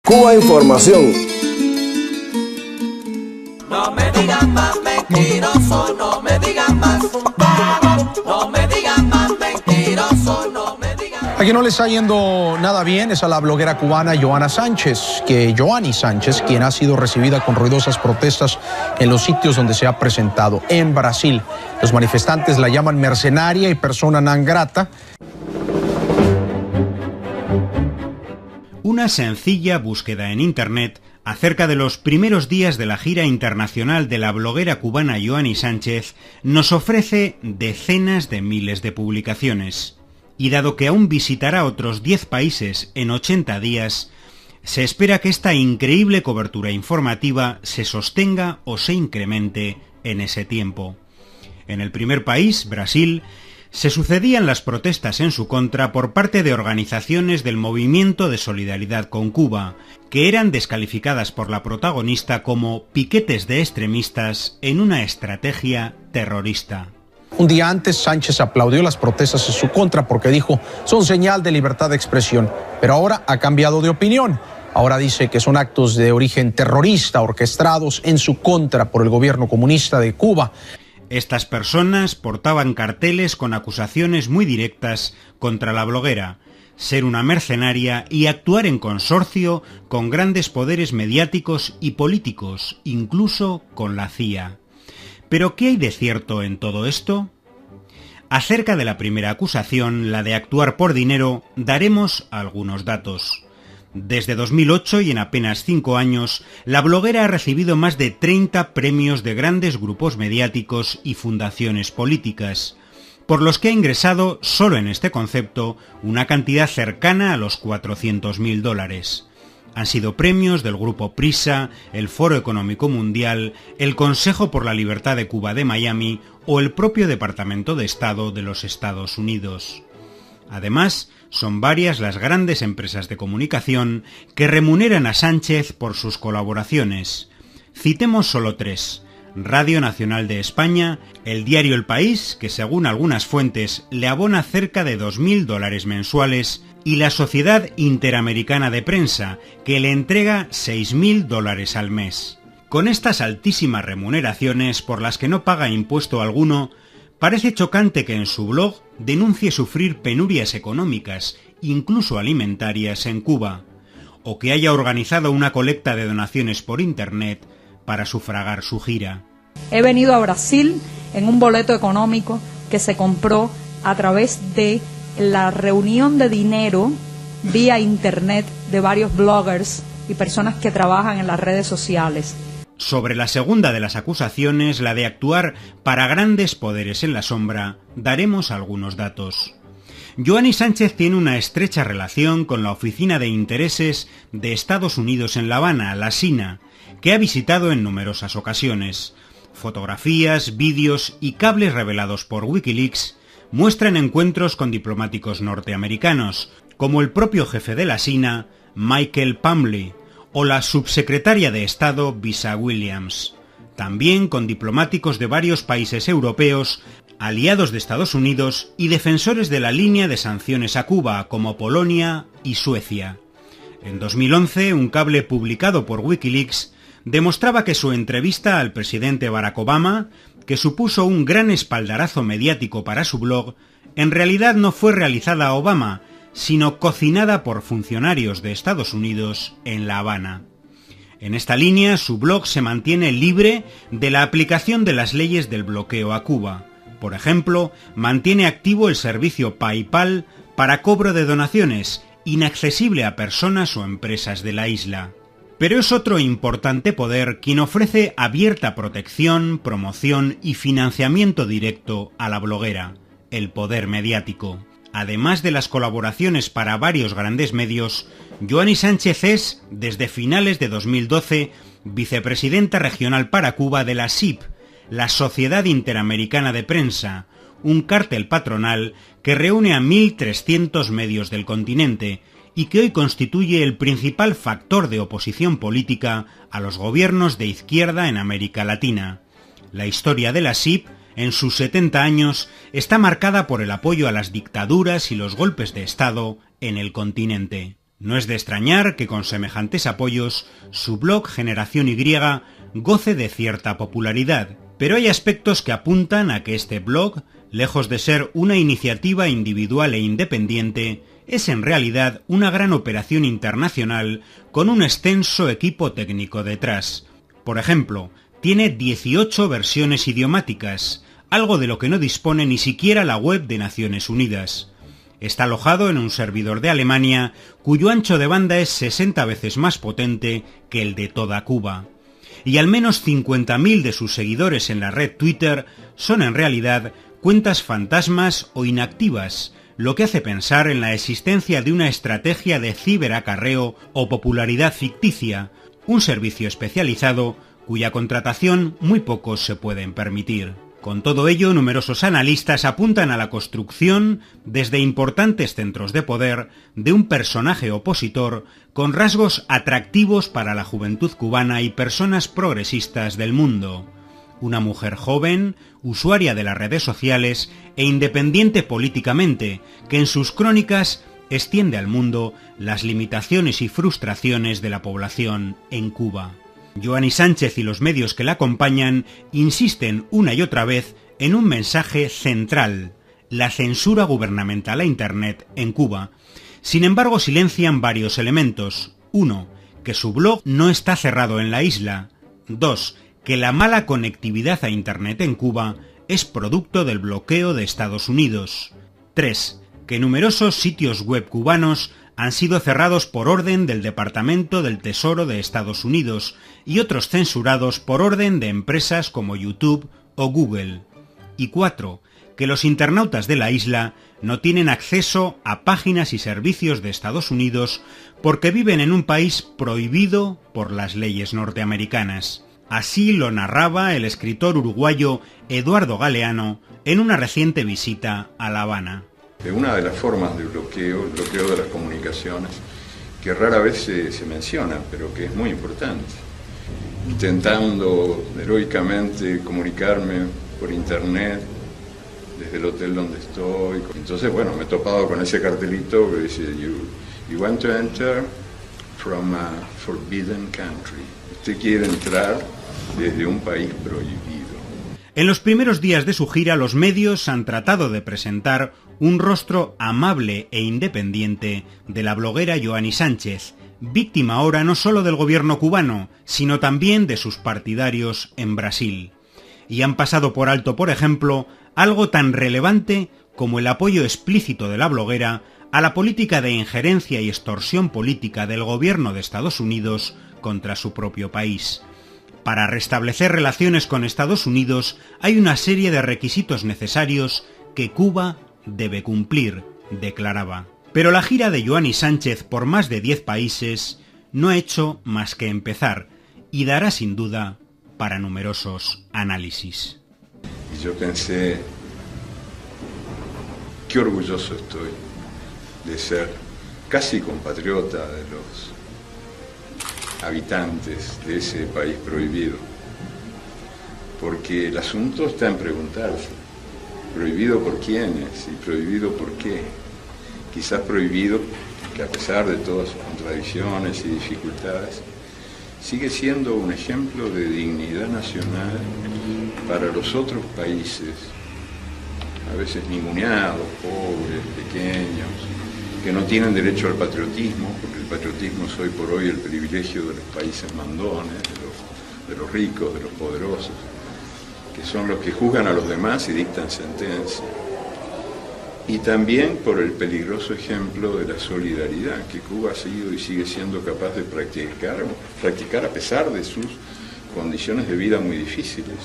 Cuba Información. No me digan más mentiroso, no me digan más. No me digan más mentiroso, no me digan más. A quien no le está yendo nada bien es a la bloguera cubana Joana Sánchez, Joanny Sánchez, quien ha sido recibida con ruidosas protestas en los sitios donde se ha presentado. En Brasil, los manifestantes la llaman mercenaria y persona non grata. Una sencilla búsqueda en Internet acerca de los primeros días de la gira internacional de la bloguera cubana Joanny Sánchez nos ofrece decenas de miles de publicaciones. Y dado que aún visitará otros 10 países en 80 días, se espera que esta increíble cobertura informativa se sostenga o se incremente en ese tiempo. En el primer país, Brasil, se sucedían las protestas en su contra por parte de organizaciones del Movimiento de Solidaridad con Cuba, que eran descalificadas por la protagonista como piquetes de extremistas en una estrategia terrorista. Un día antes, Sánchez aplaudió las protestas en su contra porque dijo, son señal de libertad de expresión, pero ahora ha cambiado de opinión. Ahora dice que son actos de origen terrorista orquestados en su contra por el gobierno comunista de Cuba. Estas personas portaban carteles con acusaciones muy directas contra la bloguera, ser una mercenaria y actuar en consorcio con grandes poderes mediáticos y políticos, incluso con la CIA. ¿Pero qué hay de cierto en todo esto? Acerca de la primera acusación, la de actuar por dinero, daremos algunos datos. Desde 2008 y en apenas 5 años, la bloguera ha recibido más de 30 premios de grandes grupos mediáticos y fundaciones políticas, por los que ha ingresado, solo en este concepto, una cantidad cercana a los $400.000. Han sido premios del Grupo Prisa, el Foro Económico Mundial, el Consejo por la Libertad de Cuba de Miami o el propio Departamento de Estado de los Estados Unidos. Además, son varias las grandes empresas de comunicación que remuneran a Sánchez por sus colaboraciones. Citemos solo 3. Radio Nacional de España, el diario El País, que según algunas fuentes le abona cerca de $2.000 mensuales, y la Sociedad Interamericana de Prensa, que le entrega $6.000 al mes. Con estas altísimas remuneraciones por las que no paga impuesto alguno, parece chocante que en su blog denuncie sufrir penurias económicas, incluso alimentarias, en Cuba, o que haya organizado una colecta de donaciones por Internet para sufragar su gira. He venido a Brasil en un boleto económico que se compró a través de la reunión de dinero vía Internet de varios bloggers y personas que trabajan en las redes sociales. Sobre la segunda de las acusaciones, la de actuar para grandes poderes en la sombra, daremos algunos datos. Joanny Sánchez tiene una estrecha relación con la Oficina de Intereses de Estados Unidos en La Habana, la SINA, que ha visitado en numerosas ocasiones. Fotografías, vídeos y cables revelados por Wikileaks muestran encuentros con diplomáticos norteamericanos, como el propio jefe de la SINA, Michael Pumley, o la subsecretaria de Estado Visa Williams. También con diplomáticos de varios países europeos, aliados de Estados Unidos y defensores de la línea de sanciones a Cuba, como Polonia y Suecia. En 2011, un cable publicado por Wikileaks demostraba que su entrevista al presidente Barack Obama, que supuso un gran espaldarazo mediático para su blog, en realidad no fue realizada a Obama, sino cocinada por funcionarios de Estados Unidos en La Habana. En esta línea, su blog se mantiene libre de la aplicación de las leyes del bloqueo a Cuba. Por ejemplo, mantiene activo el servicio PayPal para cobro de donaciones, inaccesible a personas o empresas de la isla. Pero es otro importante poder quien ofrece abierta protección, promoción y financiamiento directo a la bloguera, el poder mediático. Además de las colaboraciones para varios grandes medios, Joanny Sánchez es, desde finales de 2012, vicepresidenta regional para Cuba de la SIP, la Sociedad Interamericana de Prensa, un cártel patronal que reúne a 1.300 medios del continente y que hoy constituye el principal factor de oposición política a los gobiernos de izquierda en América Latina. La historia de la SIP, en sus 70 años, está marcada por el apoyo a las dictaduras y los golpes de Estado en el continente. No es de extrañar que con semejantes apoyos su blog Generación Y goce de cierta popularidad, pero hay aspectos que apuntan a que este blog, lejos de ser una iniciativa individual e independiente, es en realidad una gran operación internacional con un extenso equipo técnico detrás. Por ejemplo, tiene 18 versiones idiomáticas, algo de lo que no dispone ni siquiera la web de Naciones Unidas. Está alojado en un servidor de Alemania, cuyo ancho de banda es 60 veces más potente que el de toda Cuba. Y al menos 50.000 de sus seguidores en la red Twitter son en realidad cuentas fantasmas o inactivas, lo que hace pensar en la existencia de una estrategia de ciberacarreo o popularidad ficticia, un servicio especializado cuya contratación muy pocos se pueden permitir. Con todo ello, numerosos analistas apuntan a la construcción, desde importantes centros de poder, de un personaje opositor con rasgos atractivos para la juventud cubana y personas progresistas del mundo. Una mujer joven, usuaria de las redes sociales e independiente políticamente, que en sus crónicas extiende al mundo las limitaciones y frustraciones de la población en Cuba. Joanny Sánchez y los medios que la acompañan insisten una y otra vez en un mensaje central: la censura gubernamental a Internet en Cuba. Sin embargo, silencian varios elementos. 1. Que su blog no está cerrado en la isla. 2. Que la mala conectividad a Internet en Cuba es producto del bloqueo de Estados Unidos. 3. Que numerosos sitios web cubanos han sido cerrados por orden del Departamento del Tesoro de Estados Unidos y otros censurados por orden de empresas como YouTube o Google. Y 4. Que los internautas de la isla no tienen acceso a páginas y servicios de Estados Unidos porque viven en un país prohibido por las leyes norteamericanas. Así lo narraba el escritor uruguayo Eduardo Galeano en una reciente visita a La Habana. Una de las formas de bloqueo, el bloqueo de las comunicaciones, que rara vez se menciona, pero que es muy importante. Intentando heroicamente comunicarme por internet, desde el hotel donde estoy. Entonces, bueno, me he topado con ese cartelito que dice, you want to enter from a forbidden country. Usted quiere entrar desde un país prohibido. En los primeros días de su gira, los medios han tratado de presentar un rostro amable e independiente de la bloguera Joanny Sánchez, víctima ahora no solo del gobierno cubano, sino también de sus partidarios en Brasil. Y han pasado por alto, por ejemplo, algo tan relevante como el apoyo explícito de la bloguera a la política de injerencia y extorsión política del gobierno de Estados Unidos contra su propio país. Para restablecer relaciones con Estados Unidos hay una serie de requisitos necesarios que Cuba debe cumplir, declaraba. Pero la gira de Joanny Sánchez por más de 10 países no ha hecho más que empezar y dará sin duda para numerosos análisis. Y yo pensé, qué orgulloso estoy de ser casi compatriota de los habitantes de ese país prohibido, porque el asunto está en preguntarse, prohibido por quiénes y prohibido por qué. Quizás prohibido que a pesar de todas sus contradicciones y dificultades, sigue siendo un ejemplo de dignidad nacional para los otros países, a veces ninguneados, pobres, pequeños, que no tienen derecho al patriotismo, porque el patriotismo es hoy por hoy el privilegio de los países mandones, de los ricos, de los poderosos, que son los que juzgan a los demás y dictan sentencia. Y también por el peligroso ejemplo de la solidaridad que Cuba ha sido y sigue siendo capaz de practicar a pesar de sus condiciones de vida muy difíciles.